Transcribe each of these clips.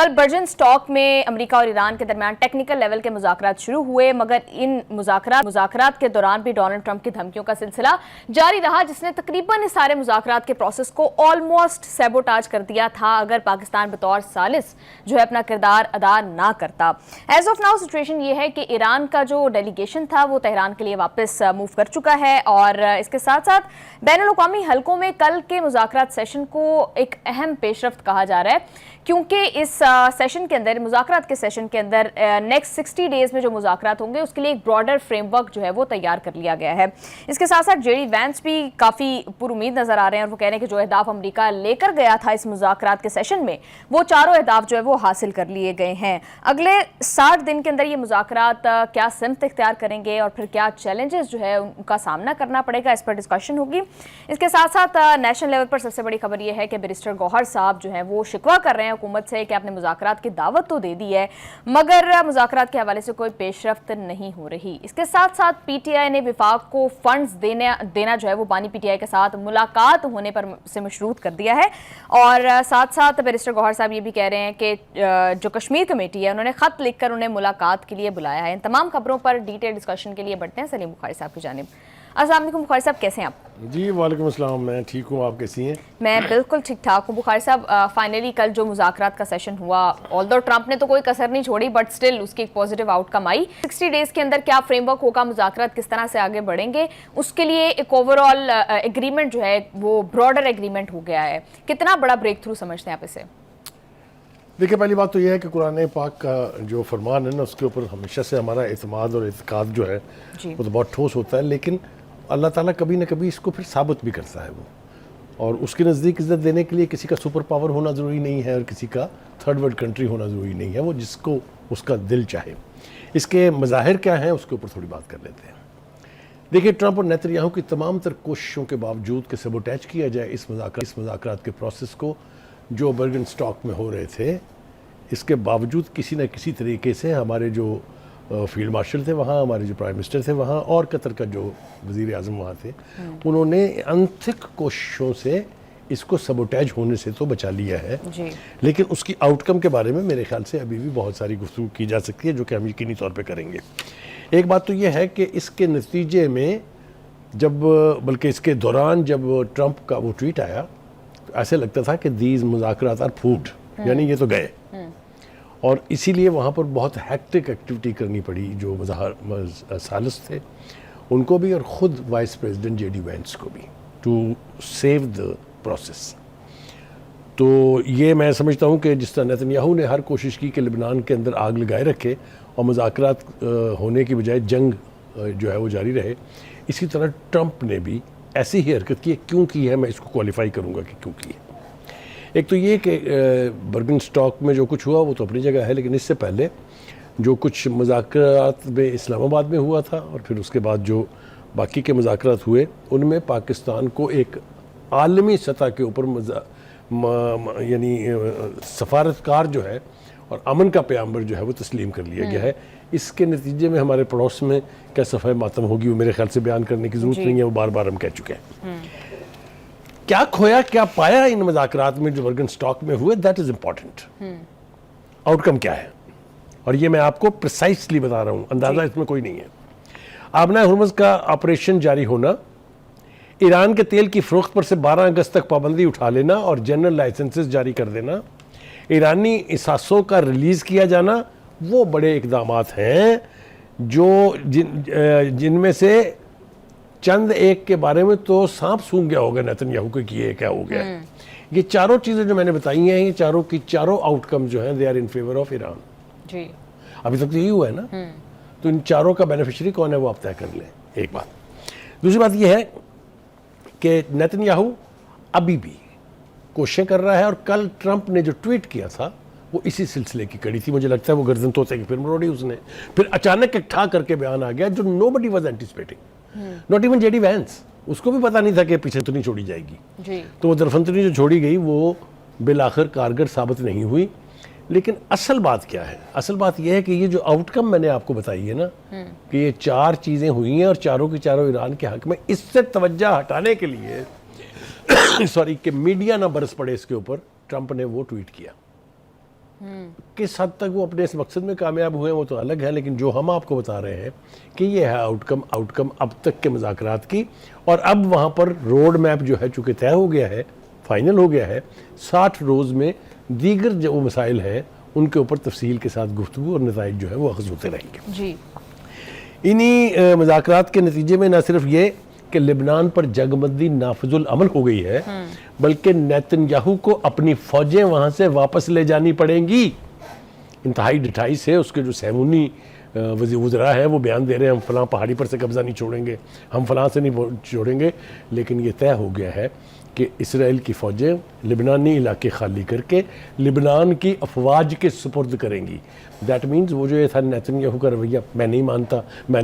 कल version stock में America और ईरान के दरमियान टेक्निकल लेवल के मुज़ाकरात शुरू हुए, मगर इन मुज़ाकरात के दौरान भी डोनाल्ड ट्रंप की धमकियों का सिलसिला जारी रहा, जिसने तकरीबन इस सारे मुज़ाकरात के प्रोसेस को ऑलमोस्ट सैबोटाज कर दिया था अगर पाकिस्तान बतौर सालिस जो है अपना किरदार अदा ना करता। एज ऑफ नाउ सिचुएशन ये है कि ईरान का जो डेलीगेशन था वो तेहरान के लिए वापस मूव कर चुका है और इसके साथ साथ बैनुल-अक़वामी हलकों में कल के मुज़ाकरात सेशन को एक अहम पेशरफ्त कहा जा रहा है, क्योंकि इस सेशन के अंदर, मुज़ाकरात के सेशन के अंदर नेक्स्ट 60 डेज़ में जो मुज़ाकरात होंगे उसके लिए एक ब्रॉडर फ्रेमवर्क जो है वो तैयार कर लिया गया है। इसके साथ साथ जेडी वैंस भी काफ़ी पुरुमीद नज़र आ रहे हैं और वो कह रहे हैं कि जो अहदाफ अमरीका लेकर गया था इस मुज़ाकरात के सेशन में, वो चारों अहदाफ जो है वो हासिल कर लिए गए हैं। अगले 60 दिन के अंदर ये मुज़ाकरात क्या सिमत इख्तियार करेंगे और फिर क्या चैलेंजेस जो है उनका सामना करना पड़ेगा, इस पर डिस्कशन होगी। इसके साथ साथ नेशनल लेवल पर सबसे बड़ी खबर यह है कि बैरिस्टर गौहर साहब जो है वो शिकवा कर रहे हैं हुकूमत से कि आपने मुज़ाकरात की दावत तो दे दी है मगर मुज़ाकरात के हवाले से कोई पेशरफ्त नहीं हो रही। इसके साथ साथ पीटीआई ने विफाक को फंड्स देना जो है वो बानी पीटीआई के साथ मुलाकात होने पर से मशरूत कर दिया है और साथ साथ बैरिस्टर गौहर साहब ये भी कह रहे हैं कि जो कश्मीर कमेटी है उन्होंने ख़त लिखकर उन्हें मुलाकात के लिए बुलाया है। इन तमाम खबरों पर डिटेल डिस्कशन के लिए बढ़ते हैं सलीम बुखारी साहब की जानिब। अस्सलाम वालेकुम बुखारी साहब, कैसे हैं आप? जी वालेकुम अस्सलाम, मैं ठीक हूँ, आप कैसी हैं? मैं बिल्कुल ठीक ठाक हूँ। बुखारी साहब, फाइनली कल जो मुज़ाकरात का सेशन हुआ, ऑल्दो ट्रंप ने तो कोई कसर नहीं छोड़ी बट स्टिल उसकी एक पॉजिटिव आउटकम आई। 60 डेज़ के अंदर क्या फ्रेमवर्क होगा, मुज़ाकरात किस तरह से आगे बढ़ेंगे, उसके लिए एक ओवरऑल एग्रीमेंट जो है वो ब्रॉडर एग्रीमेंट हो गया है। कितना बड़ा ब्रेक थ्रू समझते हैं आप इसे? देखिए, पहली बात तो यह है कि कुरान पाक का जो फरमान है ना, उसके ऊपर हमेशा से हमारा एतमाद और इत्काद जो है वो तो बहुत ठोस होता है, लेकिन अल्लाह ताला कभी ना कभी इसको फिर साबित भी करता है वो, और उसके नज़दीक इज़्ज़त देने के लिए किसी का सुपर पावर होना ज़रूरी नहीं है और किसी का थर्ड वर्ल्ड कंट्री होना ज़रूरी नहीं है, वो जिसको उसका दिल चाहे। इसके मज़ाहिर क्या हैं उसके ऊपर थोड़ी बात कर लेते हैं। देखिए, ट्रंप और नेतन्याहू की तमाम तर कोशिशों के बावजूद कि सबोटैच किया जाए इस मुज़ाकरात के प्रोसेस को जो बर्गन स्टॉक में हो रहे थे, इसके बावजूद किसी न किसी तरीके से हमारे जो फील्ड मार्शल थे वहाँ, हमारे जो प्राइम मिनिस्टर थे वहाँ और कतर का जो वज़ीर आज़म वहाँ थे, उन्होंने अनथिक कोशिशों से इसको सबोटैज होने से तो बचा लिया है जी। लेकिन उसकी आउटकम के बारे में मेरे ख्याल से अभी भी बहुत सारी गुफ्तगू की जा सकती है, जो कि हम यकीनी तौर पे करेंगे। एक बात तो यह है कि इसके नतीजे में बल्कि इसके दौरान जब ट्रंप का वो ट्वीट आया तो ऐसे लगता था कि दीज मुज़ाकरात आर फूड, यानी ये तो गए, और इसीलिए वहाँ पर बहुत हैक्टिक एक्टिविटी करनी पड़ी जो सालिस थे उनको भी और ख़ुद वाइस प्रेसिडेंट जेडी वैंस को भी, टू सेव द प्रोसेस। तो ये मैं समझता हूँ कि जिस तरह नेतन्याहू ने हर कोशिश की कि लेबनान के अंदर आग लगाए रखे और मुज़ाकरात होने की बजाय जंग जो है वो जारी रहे, इसी तरह ट्रंप ने भी ऐसी ही हरकत की। क्यों की है मैं इसको क्वालिफाई करूँगा कि क्यों की है। एक तो ये कि बर्गन स्टॉक में जो कुछ हुआ वो तो अपनी जगह है, लेकिन इससे पहले जो कुछ मुज़ाकरात में इस्लामाबाद में हुआ था और फिर उसके बाद जो बाकी के मुज़ाकरात हुए उनमें पाकिस्तान को एक आलमी सतह के ऊपर यानी सफारतकार जो है और अमन का प्याम्बर जो है वो तस्लीम कर लिया गया है। इसके नतीजे में हमारे पड़ोस में क्या सफ़ाई मातम होगी वो मेरे ख्याल से बयान करने की ज़रूरत नहीं है, वो बार बार हम कह चुके हैं। क्या खोया क्या पाया इन मुज़ाकरात में जो बर्गन स्टॉक में हुए, दैट इज़ इम्पॉर्टेंट। आउटकम क्या है, और ये मैं आपको प्रिसाइसली बता रहा हूँ, अंदाज़ा इसमें कोई नहीं है। आबना हुर्मुज़ का ऑपरेशन जारी होना, ईरान के तेल की फ़रोख्त पर से 12 अगस्त तक पाबंदी उठा लेना और जनरल लाइसेंसेस जारी कर देना, ईरानी इसासों का रिलीज़ किया जाना, वो बड़े इक़दामात हैं जो जिनमें से चंद एक के बारे में तो सांप सूंघ गया होगा नेतन्याहू को कि ये क्या हो गया। ये चारों चीज़ें जो मैंने बताई हैं, ये चारों की चारों आउटकम जो हैं they are in favour of Iran जी। अभी तक तो यही हुआ है ना, तो इन चारों का बेनिफिशियरी कौन है वो आप तय कर लें, एक बात। दूसरी बात ये है कि नेतन्याहू अभी भी कोशिशें कर रहा है, और कल ट्रंप ने जो ट्वीट किया था वो इसी सिलसिले की कड़ी थी। मुझे लगता है वो गर्दन तोते की फिल्म रोड़ी उसने, फिर अचानक एक ठा करके बयान आ गया जो nobody was anticipating, not even JD Vance. उसको भी पता नहीं था कि पीछे तो नहीं छोड़ी जाएगी जी। तो वो दरफंतरी जो छोड़ी गई वो बिल आखिर कारगर साबित नहीं हुई। लेकिन असल बात क्या है, असल बात यह है कि ये जो आउटकम मैंने आपको बताई है ना कि ये 4 चीज़ें हुई हैं और चारों की चारों ईरान के हक में, इससे तवज्जो हटाने के लिए सॉरी कि मीडिया ना बरस पड़े इसके ऊपर, ट्रंप ने वो ट्वीट किया। किस हद तक वो अपने इस मकसद में कामयाब हुए वो तो अलग है, लेकिन जो हम आपको बता रहे हैं कि ये है आउटकम अब तक के मुज़ाकरात की। और अब वहाँ पर रोड मैप जो है चूँकि तय हो गया है, फाइनल हो गया है, 60 रोज़ में दीगर जो मसाइल हैं उनके ऊपर तफसील के साथ गुफ्तगू और नताइज जो है वो अख़ज़ होते रहेंगे। जी, इन्हीं मुज़ाकरात के नतीजे में न सिर्फ ये कि लेबनान पर जंगबंदी नाफिजुल अमल हो गई है, बल्कि नेतन्याहू को अपनी फ़ौजें वहाँ से वापस ले जानी पड़ेंगी। इंतहाई डिठाई से उसके जो सहमूनी वज़रा है वो बयान दे रहे हैं, हम फ़लाँ पहाड़ी पर से कब्ज़ा नहीं छोड़ेंगे, हम फ़लाँ से नहीं छोड़ेंगे, लेकिन ये तय हो गया है कि इसराइल की फ़ौजें लिबनानी इलाके खाली करके लिबनान की अफवाज के सुपुर्द करेंगी। दैट मीन्स वो जो ये था नेतन्याहू का रवैया मैं नहीं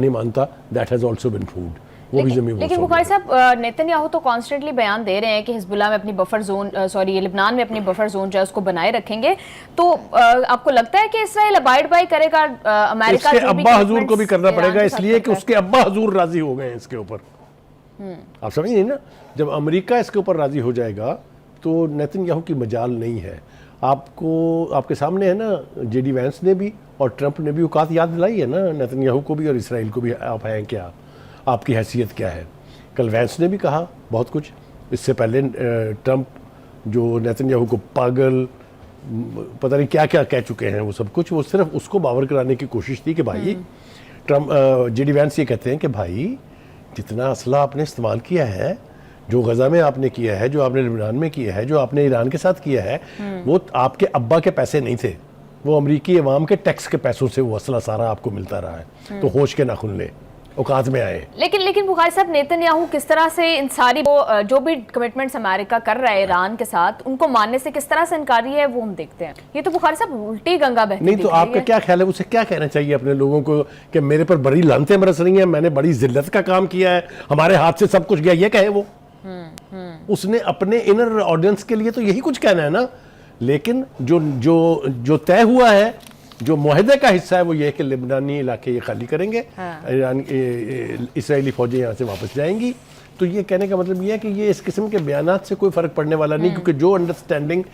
मानता, that has also been proved. वो भी ज़मीन लेकिन बुखारी साहब, नेतन्याहू तो कॉन्स्टेंटली बयान दे रहे हैं कि हिजबुल्लाह में अपनी बफर जोन लिबनान में अपनी बफर जोन जो है उसको बनाए रखेंगे। तो आपको लगता है कि इसराइल अबाइड बाय करेगा? अमेरिका इसके अब्बा हजूर को भी करना पड़ेगा, इसलिए कि उसके अब्बा हजूर राजी हो गए हैं इसके ऊपर। आप समझ नहीं ना, जब अमेरिका इसके ऊपर राजी हो जाएगा तो नेतन्याहू की मजाल नहीं है। आपके सामने है ना, जेडी वैंस ने भी और ट्रंप ने भी औकात याद दिलाई है ना नेतन्याहू को भी और इसराइल को भी। आप हैं क्या, आपकी हैसियत क्या है? कल वैंस ने भी कहा बहुत कुछ। इससे पहले ट्रंप जो नेतन्याहू को पागल पता नहीं क्या क्या कह चुके हैं, वो सब कुछ वो सिर्फ उसको बावर कराने की कोशिश थी कि भाई जेडी वैंस ये कहते हैं कि भाई जितना असला आपने इस्तेमाल किया है, जो गज़ा में आपने किया है, जो आपने लिबनान में किया है, जो आपने ईरान के साथ किया है, वो आपके अब्बा के पैसे नहीं थे, वो अमरीकी अवाम के टैक्स के पैसों से वो असला सारा आपको मिलता रहा है। तो होश के नाखुन ले, औकात में आए। लेकिन बुखारी साहब, नेतन्याहू किस तरह से इन सारी जो भी कमिटमेंट्स अमेरिका कर रहा है ईरान के साथ, उनको मानने से किस तरह से इनकारी है वो हम देखते हैं। ये तो बुखारी साहब उल्टी गंगा बहती नहीं तो आपका क्या ख्याल है, उसे क्या कहना चाहिए अपने लोगों को कि मेरे पर बड़ी लानतें बरस रही हैं, मैंने बड़ी जिल्लत का काम किया है, हमारे हाथ से सब कुछ गया, ये कहे वो? उसने अपने इनर ऑडियंस के लिए तो यही कुछ कहना है ना। लेकिन जो तय हुआ है, जो मुआहदे का हिस्सा है, वो ये है कि लिबनानी इलाके ये खाली करेंगे, ईरान इसराइली फौजें यहाँ से वापस जाएंगी। तो ये कहने का मतलब ये है कि ये इस किस्म के बयानात से कोई फ़र्क पड़ने वाला नहीं, क्योंकि जो अंडरस्टैंडिंग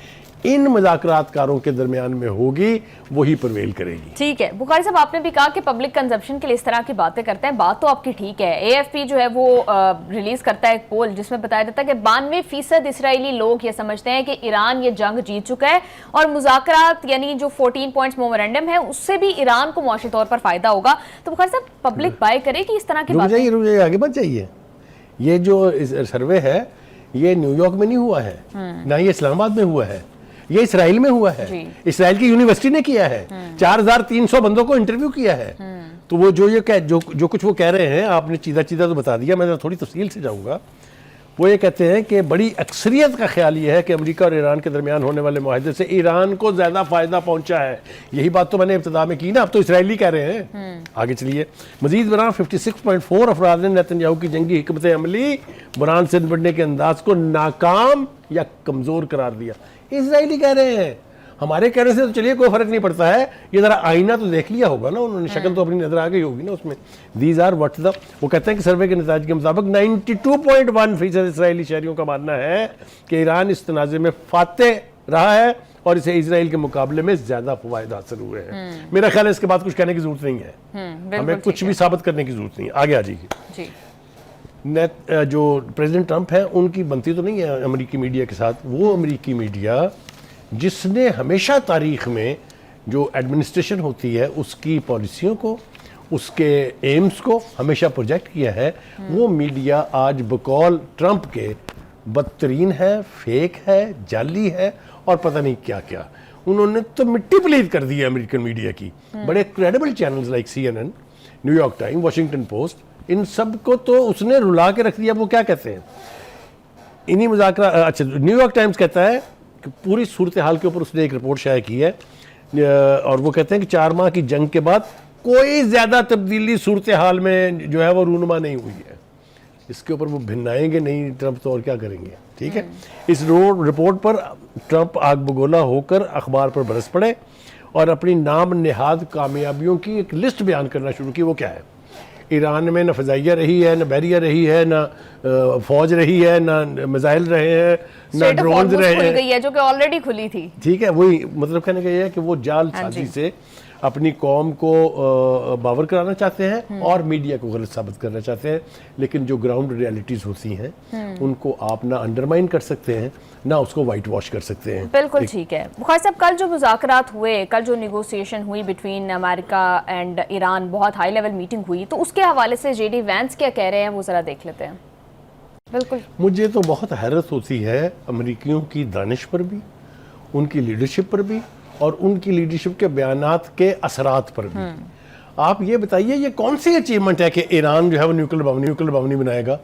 इन मुज़ाकरातकारों के दरमियान में होगी वही प्रवेल करेगी। ठीक है बुखारी साहब, आपने भी कहा कि पब्लिक कंजप्शन के लिए इस तरह की बातें करते हैं, बात तो आपकी ठीक है। AFP जो है वो रिलीज करता है एक पोल जिसमें बताया जाता है कि 92% इसराइली लोग ये समझते हैं कि ईरान ये जंग जीत चुका है और मुज़ाकरात यानी जो 14 पॉइंट्स मेमोरेंडम है उससे भी ईरान को मुआशी तौर पर फायदा होगा। तो बुखारी साहब, पब्लिक बाय करेगी इस तरह की बातें? रुक जाइए, आगे मत जाइए। ये जो सर्वे है ये न्यूयॉर्क में नहीं हुआ है, ना ये इस्लामाबाद में हुआ है, ये इसराइल में हुआ है। इसराइल की यूनिवर्सिटी ने किया है, 4300 बंदों को इंटरव्यू किया है। तो वो जो कुछ वो कह रहे हैं, आपने चीदा तो बता दिया, मैं थोड़ी तफसील से जाऊंगा। वो ये कहते हैं कि बड़ी अक्सरियत का ख्याल ये है कि अमेरिका और ईरान के दरमियान होने वाले मुआहदे से ईरान को ज़्यादा फ़ायदा पहुंचा है। यही बात तो मैंने इब्तिदा में की ना, अब तो इसराइली कह रहे हैं। आगे चलिए, मजीद बरान 56.4 अफराद ने नेतन्याहू की जंगी हिकमत अमली बुरान से निपटने के अंदाज को नाकाम या कमज़ोर करार दिया। इसराइली कह रहे हैं, हमारे कहने से तो चलिए कोई फर्क नहीं पड़ता है, ये जरा आईना तो देख लिया होगा ना उन्होंने, शक्ल तो अपनी नजर आ गई होगी ना उसमें। दीज आर व्हाट द, वो कहते हैं कि सर्वे के नतीजे के मुताबिक 92.1% इसराइली शहरियों का मानना है कि ईरान इस तनाज़े में फातेह रहा है और इसे इसराइल के मुकाबले में ज्यादा फवायद हासिल हुए हैं। मेरा ख्याल है इसके बाद कुछ कहने की जरूरत नहीं है, हमें कुछ भी साबित करने की जरूरत नहीं है। आगे आ जाइए। जो प्रेसिडेंट ट्रंप है उनकी बनती तो नहीं है अमेरिकी मीडिया के साथ। वो अमेरिकी मीडिया जिसने हमेशा तारीख में जो एडमिनिस्ट्रेशन होती है उसकी पॉलिसियों को, उसके एम्स को हमेशा प्रोजेक्ट किया है, वो मीडिया आज बकौल ट्रंप के बदतरीन है, फेक है, जाली है और पता नहीं क्या क्या। उन्होंने तो मिट्टी पलीद कर दी है अमेरिकन मीडिया की। बड़े credible channels like CNN, New York time, Washington Post, इन सब को तो उसने रुला के रख दिया। वो क्या कहते हैं इन्हीं मुज़ाकरा, अच्छा न्यूयॉर्क टाइम्स कहता है कि पूरी सूरत हाल के ऊपर उसने एक रिपोर्ट शाया की है और वो कहते हैं कि 4 माह की जंग के बाद कोई ज़्यादा तब्दीली सूरत हाल में जो है वो रूनुमा नहीं हुई है। इसके ऊपर वो भिन्नाएंगे नहीं ट्रंप, तो और क्या करेंगे। ठीक है, इस रिपोर्ट पर ट्रंप आग बगोला होकर अखबार पर बरस पड़े और अपनी नाम नेहाद कामयाबियों की एक लिस्ट बयान करना शुरू की। वो क्या है, ईरान में न फ़ज़ाइया रही है, न बहरिया रही है, न फौज रही है, न मिसाइल रहे हैं, न ड्रोन रहे खुल हैं। गई है जो कि ऑलरेडी खुली थी। ठीक है, वही मतलब कहने का ये है कि वो जाल साजी से अपनी कौम को बावर कराना चाहते हैं और मीडिया को गलत साबित करना चाहते हैं। लेकिन जो ग्राउंड रियलिटीज होती हैं उनको आप ना अंडरमाइन कर सकते हैं, ना उसको वाइट वॉश कर सकते हैं। बिल्कुल ठीक है। बुखारी साहब, कल जो मुज़ाकरात हुए, कल जो निगोसिएशन हुई बिटवीन अमेरिका एंड ईरान, बहुत हाई लेवल मीटिंग हुई, तो उसके हवाले से जेडी वैंस क्या कह रहे हैं वो ज़रा देख लेते हैं। बिल्कुल, मुझे तो बहुत हैरत होती है अमेरिकियों की दानिश पर भी, उनकी लीडरशिप पर भी, और उनकी लीडरशिप के बयानात के असरात पर भी। आप ये बताइए, ये कौन सी अचीवमेंट है कि ईरान जो है वो न्यूक्लियर बम नहीं बनाएगा?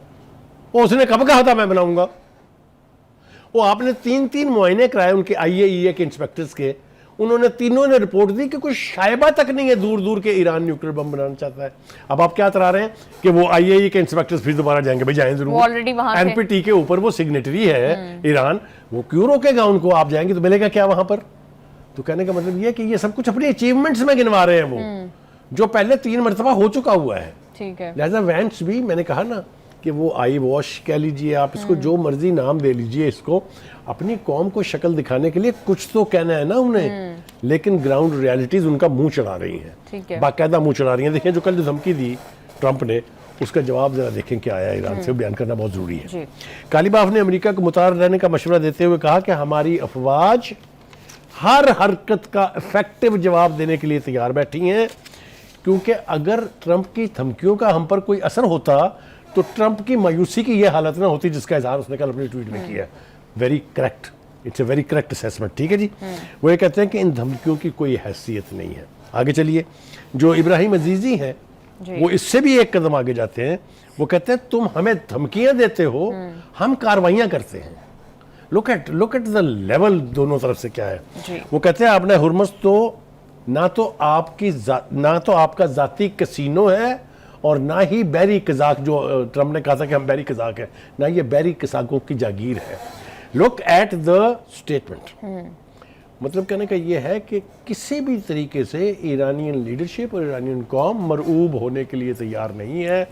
वो उसने कब कहा था मैं बनाऊंगा? वो आपने 3 मुआयने कराए उनके IAEA के इंस्पेक्टर्स के, उन्होंने तीनों ने रिपोर्ट दी कि कोई शायबा तक नहीं है दूर दूर के ईरान न्यूक्लियर बम बनाना चाहता है। अब आप क्या तरा रहे हैं कि वो IAEA के इंस्पेक्टर्स फिर दोबारा जाएंगे? भाई जाएं जरूर, ऑलरेडी वहां थे। NPT के ऊपर वो सिग्नेटरी है ईरान, वो क्यों रोकेगा उनको? आप जाएंगे तो मिलेगा क्या वहां पर? तो कहने का मतलब ये है कि ये सब कुछ अपनी अचीवमेंट्स में गिनवा रहे हैं वो, जो पहले 3 मरतबा हो चुका हुआ है। ठीक है। लिहाजा वैंस भी, मैंने कहा ना कि वो आई वॉश कह लीजिए, आप इसको जो मर्जी नाम दे लीजिए, इसको अपनी कौम को शक्ल दिखाने के लिए कुछ तो कहना है ना उन्हें, लेकिन ग्राउंड रियलिटीज उनका मुंह चढ़ा रही हैं, ठीक है। बाकायदा मुंह चढ़ा रही हैं। देखिए जो कल जो धमकी दी ट्रंप ने, उसका जवाब जरा देखें क्या आया। ईरान से बयान करना बहुत जरूरी है। कालीबाफ ने अमेरिका को मुतार रहने का मशवरा देते हुए कहा कि हमारी अफवाज हर हरकत का इफेक्टिव जवाब देने के लिए तैयार बैठी हैं, क्योंकि अगर ट्रंप की धमकियों का हम पर कोई असर होता तो ट्रंप की मायूसी की यह हालत ना होती जिसका इजहार उसने कल अपने ट्वीट में किया। Very correct, it's a very correct assessment. ठीक है जी। वो ये कहते हैं कि इन धमकियों की कोई हैसियत नहीं है। आगे चलिए, जो इब्राहिम अजीजी हैं वो इससे भी एक कदम आगे जाते हैं। वो कहते हैं तुम हमें धमकियां देते हो, हम कार्रवाइयां करते हैं। लुक एट द लेवल दोनों तरफ से क्या है जी। वो कहते हैं आपने हुर्मस तो ना तो आपका जाती कसीनो है और ना ही बहरी कजाक, जो ट्रंप ने कहा था कि हम बहरी कजाक है, ना ये बहरी कजाकों की जागीर है। Look at the statement. मतलब कहने का ये है कि किसी भी तरीके से ईरानियन लीडरशिप और ईरानियन कौम मरऊब होने के लिए तैयार नहीं है।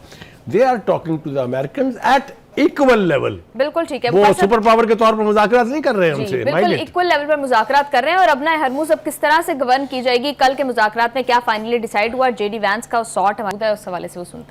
They are talking to the Americans at equal level. बिल्कुल ठीक है। वो सुपर पावर के तौर पर मुज़ाकरात नहीं कर रहे हैं हमसे, बिल्कुल इक्वल लेवल पर मुज़ाकरात कर रहे हैं। और अब ना हरमुज अब किस तरह से गवर्न की जाएगी, कल के मुज़ाकरात में क्या फाइनली डिसाइड हुआ, जेडी वैंस का शॉट हमारे उस हवाले से वो सुनते हैं।